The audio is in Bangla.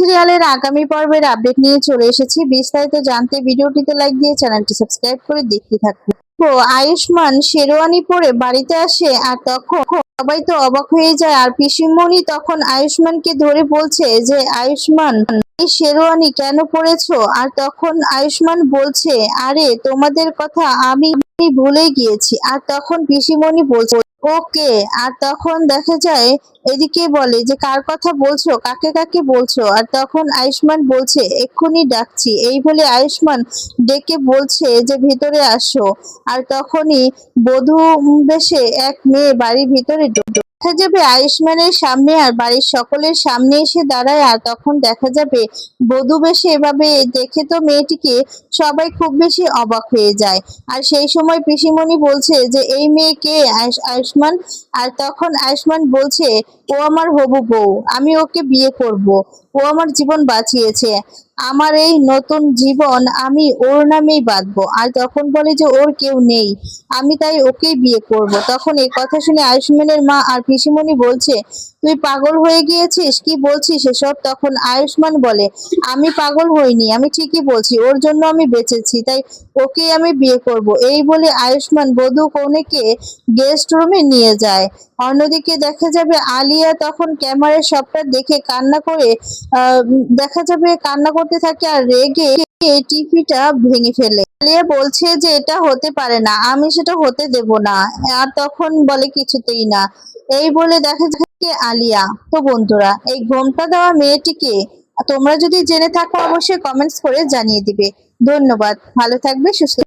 সিরিয়ালের আগামী পর্বের আপডেট নিয়ে চলে এসেছি। বিস্তারিত জানতে ভিডিওটিতে লাইক দিয়ে চ্যানেলটি সাবস্ক্রাইব করে দেখতে থাকুন। তো আয়ুষ্মান শেরওয়ানি পরে বাড়িতে আসে আর তখন সবাই তো অবাক হয়ে যায়। আর পিসিমণি তখন আয়ুষ্মানকে ধরে বলছে যে আয়ুষ্মান, এই শেরওয়ানি কেন পরেছো? আর তখন আয়ুষ্মান বলছে, আরে তোমাদের কথা আমি ভুলে গিয়েছি। আর তখন পিসিমণি বলছে ওকে। আর তখন দেখা যায় এদিকে বলে যে কার কথা বলছো, কাকে কাকে বলছো? আর তখন আয়ুষ্মান বলছে এক্ষুনি ডাকছি। এই বলে আয়ুষ্মান ডেকে বলছে যে ভিতরে আসো। আর তখনই বধূ বেশে এক মেয়ে বাড়ির ভিতরে দেখা যাবে আয়ুষ্মানের সামনে আর বাড়ির সকলের সামনে এসে দাঁড়ায়। আর তখন দেখা যাবে বধূ বেশে এভাবে দেখে তো মেয়েটিকে সবাই খুব বেশি অবাক হয়ে যায়। আর সেই সময় পিসিমণি বলছে যে এই মেয়ে কে? আয়ুষ্মান। আর তখন আয়ুষ্মান বলছে ও আমার হবু বউ, আমি ওকে বিয়ে করব। ও আমার জীবন বাঁচিয়েছে, আমার এই নতুন জীবন আমি ওর নামেই বাঁধবো। আর তখন বলে যে ওর কেউ নেই, আমি তাই ওকেই বিয়ে করব। তখন এই কথা শুনে আয়ুষ্মানের মা আর পিসিমণি বলছে তুই পাগল হয়ে গিয়েছিস, কি বলছিস এসব? তখন আয়ুষ্মান বলে আমি পাগল হইনি, আমি ঠিকই বলছি, ওর জন্য আমি বেঁচেছি, তাই ওকেই আমি বিয়ে করব। এই বলে আয়ুষ্মান বধূ কনেকে গেস্ট রুমে নিয়ে যায়। অন্যদিকে দেখা যাবে আলিয়া তখন ক্যামেরায় সবটা দেখে কান্না করে দেখা যাবে কান্না করতে থাকে আর রেগে টিভিটা ভেঙে ফেলে। আলিয়া বলছে যে এটা হতে পারে না, আমি সেটা হতে দেব না। আর তখন বলে কিছুতেই না। এই বলে দেখা যাচ্ছে আলিয়া। তো বন্ধুরা, এই ঘোমটা দেওয়া মেয়েটিকে তোমরা যদি জেনে থাকো অবশ্যই কমেন্টস করে জানিয়ে দিবে। ধন্যবাদ, ভালো থাকবে, সুস্থ